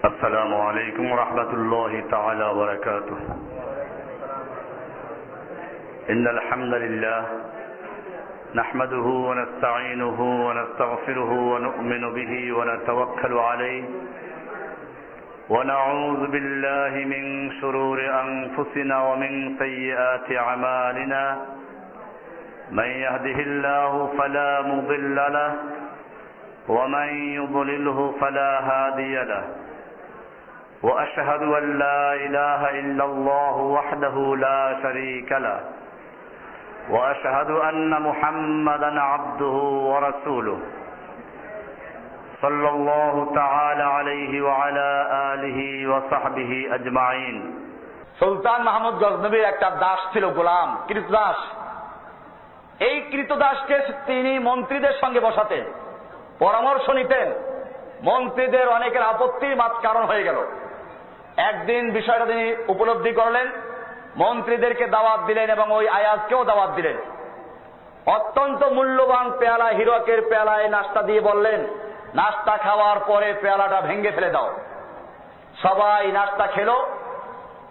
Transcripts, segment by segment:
السلام عليكم ورحمة الله تعالى وبركاته. إن الحمد لله نحمده ونستعينه ونستغفره ونؤمن به ونتوكل عليه ونعوذ بالله من شرور أنفسنا ومن سيئات أعمالنا. من يهده الله فلا مضل له ومن يضلله فلا هادي له. وأشهد أن لا إله إلا الله وحده لا شريك له وأشهد أن محمدا عبده ورسوله صلى الله تعالى عليه وعلى آله وصحبه أجمعين. সুলতান মাহমুদ গজনবীর একটা দাস ছিল, গোলাম, কৃতদাস। এই কৃতদাসকে তিনি মন্ত্রীদের সঙ্গে বসাতেন, পরামর্শ নিতেন। মন্ত্রীদের অনেকের আপত্তির কারণ হয়ে গেল। একদিন বিষয়টা তিনি উপলব্ধি করলেন, মন্ত্রীদেরকে দাওয়াত দিলেন এবং ওই আয়াজকেও দাওয়াত দিলেন। অত্যন্ত মূল্যবান পেয়ালা, হীরকের পেয়ালায় নাস্তা দিয়ে বললেন, নাস্তা খাওয়ার পরে পেয়ালাটা ভেঙে ফেলে দাও। সবাই নাস্তা খেলো,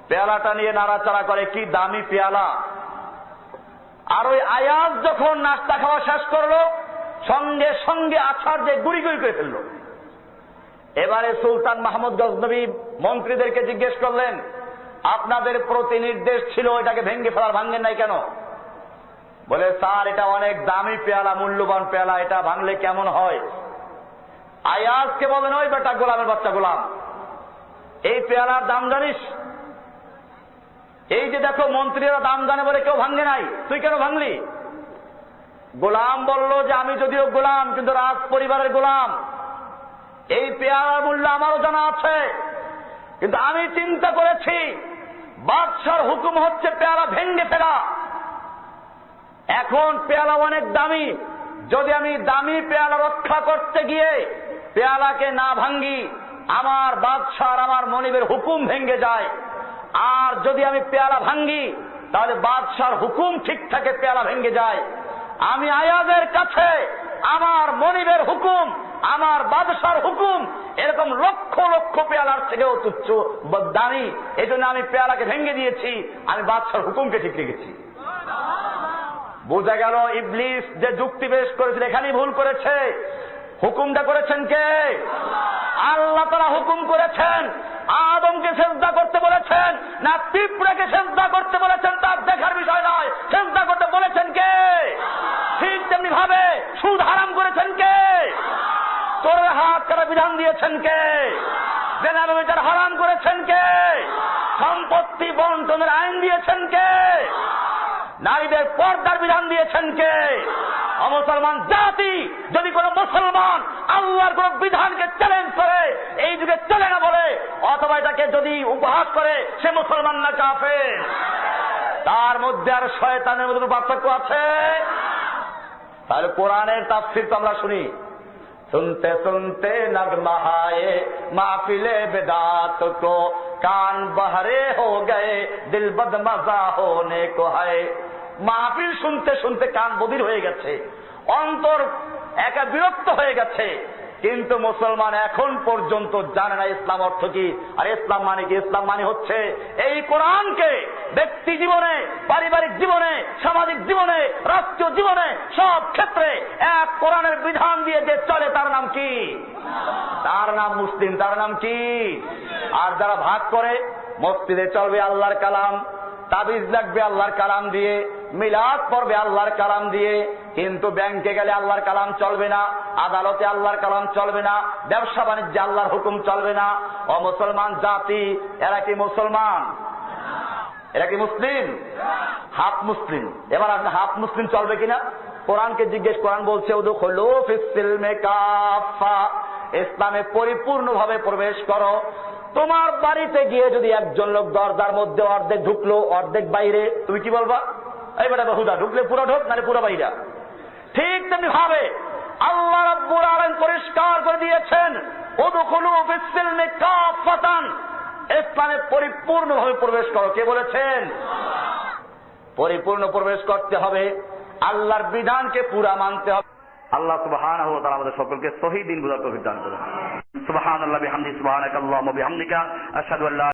পেয়ালাটা নিয়ে নাড়াচাড়া করে, কি দামি পেয়ালা। আর ওই আয়াজ যখন নাস্তা খাওয়া শেষ করলো, সঙ্গে সঙ্গে আছাড় যে গুড়ি গুড়ি করে ফেললো। এবারে সুলতান মাহমুদ গজনবী মন্ত্রীদেরকে জিজ্ঞেস করলেন, আপনাদের প্রতি নির্দেশ ছিল এটাকে ভেঙে ফেলার, ভাঙেন নাই কেন? বলে, স্যার, এটা অনেক দামি পেয়ালা, মূল্যবান পেয়ালা, এটা ভাঙলে কেমন হয়? আয়াজকে বলেন, ওই বেটা গোলামের বাচ্চা গোলাম, এই পেয়ালার দাম জানিস? এই যে দেখো মন্ত্রীরা দাম জানে বলে কেউ ভাঙে নাই, তুই কেন ভাঙলি? গোলাম বলল যে, আমি যদিও গোলাম কিন্তু রাজ পরিবারের গোলাম, এই পেয়ালার মূল্য আমারও জানা আছে, কিন্তু আমি চিন্তা করেছি বাদশার হুকুম হচ্ছে পেয়ালা ভেঙে ফেলা। এখন পেয়ালা অনেক দামি, যদি আমি দামি পেয়ালা রক্ষা করতে গিয়ে পেয়ালাকে না ভাঙ্গি, আমার বাদশার আমার মনিবের হুকুম ভেঙে যায়। আর যদি আমি পেয়ালা ভাঙ্গি, তাহলে বাদশার হুকুম ঠিক থাকে, পেয়ালা ভেঙে যায়। আমি আয়াজের কাছে আমার মনিবের হুকুম, আমার বাদশার হুকুম এরকম লক্ষ লক্ষ পেয়ালার থেকেও তুচ্ছ দামি। এই জন্য আমি পেয়ালাকে ভেঙে দিয়েছি, আমি বাদশার হুকুমকে ঠিক রেখেছি। বোঝা গেল ইবলিস যে যুক্তি পেশ করেছিল এখানেই ভুল করেছে। হুকুমটা করেছেন কে? আল্লাহ তাআলা হুকুম করেছেন। আদমকে সেজদা করতে বলেছেন না পিঁপড়াকে সেজদা করতে বলেছেন, তার দেখার বিষয় নয়। সেজদা করতে বলেছেন কে? ঠিক তেমনি ভাবে সুদ হারাম করেছেন কে? চোরের হাত কাটা বিধান দিয়েছেন কে? জেনা ব্যভিচার হারাম করেছেন কে? সম্পত্তি বন্টনের আইন দিয়েছেন কে? নারীদের পর্দার বিধান দিয়েছেন কে? অমুসলমান জাতি যদি কোন মুসলমান আল্লাহর কোন বিধানকে চ্যালেঞ্জ করে, এই যুগে চলে না বলে, অথবা এটাকে যদি উপহাস করে, সে মুসলমান না কাফের? তার মধ্যে আর শয়তানের মধ্যে পার্থক্য আছে? তাহলে কোরআনের তাফসীর তো আমরা শুনি, सुनते सुनते नगमहाए महफिले बिदात को कान बहरे हो गए दिल बदमजा होने को है। মাহফিল শুনতে শুনতে কান বধির হয়ে গেছে, অন্তর একা বিরক্ত হয়ে গেছে, কিন্তু মুসলমান এখন পর্যন্ত জানে না ইসলাম অর্থ কি। আর ইসলাম মানে কি? ইসলাম মানে হচ্ছে এই কোরআনকে ব্যক্তি জীবনে, পারিবারিক জীবনে, সামাজিক জীবনে, রাষ্ট্রীয় জীবনে, সব ক্ষেত্রে এক কোরআনের বিধান দিয়ে যে চলে, তার নাম কি? তার নাম মুসলিম। তার নাম কি? আর যারা ভাগ করে, মসজিদে চলবে আল্লাহর কালাম, তাবিজ লাগবে আল্লাহর কালাম দিয়ে, মিলাদ পড়বে আল্লাহর কালাম দিয়ে, কিন্তু ব্যাংকে গেলে আল্লাহর কালাম চলবে না, আদালতে আল্লাহর কালাম চলবে না, ব্যবসা বাণিজ্যে আল্লাহর হুকুম চলবে না। অমুসলমান জাতি, এরা কি মুসলমান? এরা কি মুসলিম? হাফ মুসলিম। এবার আপনি হাফ মুসলিম চলবে কিনা কোরআনকে জিজ্ঞেস। কোরআন বলছে, উদখুলু ফিস সিলমি কাফা, ইসলামে পরিপূর্ণভাবে প্রবেশ করো। তোমার বাড়িতে গিয়ে যদি একজন লোক দরজার মধ্যে অর্ধেক ঢুকলো, অর্ধেক বাইরে, তুমি কি বলবা? এই বেটা বহুদা, ঢুকলে পুরো ঢোক, নাহলে পুরো বাইরা। ঠিক তেমনি ভাবে আল্লাহ রাব্বুল আলামিন পরিষ্কার করে দিয়েছেন, উদখুলু ফিস সিলমি কাফাতান, ইসলামে পরিপূর্ণভাবে প্রবেশ করো। কে বলেছেন? পরিপূর্ণ প্রবেশ করতে হবে, আল্লাহর বিধানকে পুরা মানতে হবে। আল্লাহ সুবহানাহু ওয়া তাআলা আমাদের সকলকে সহিহ দ্বীন বুঝার তৌফিক দান করুন। সুবহানাল্লাহি বিহামদিহি সুবহানাকাল্লাহুম্মা বিহামদিকা আশহাদু আল্লা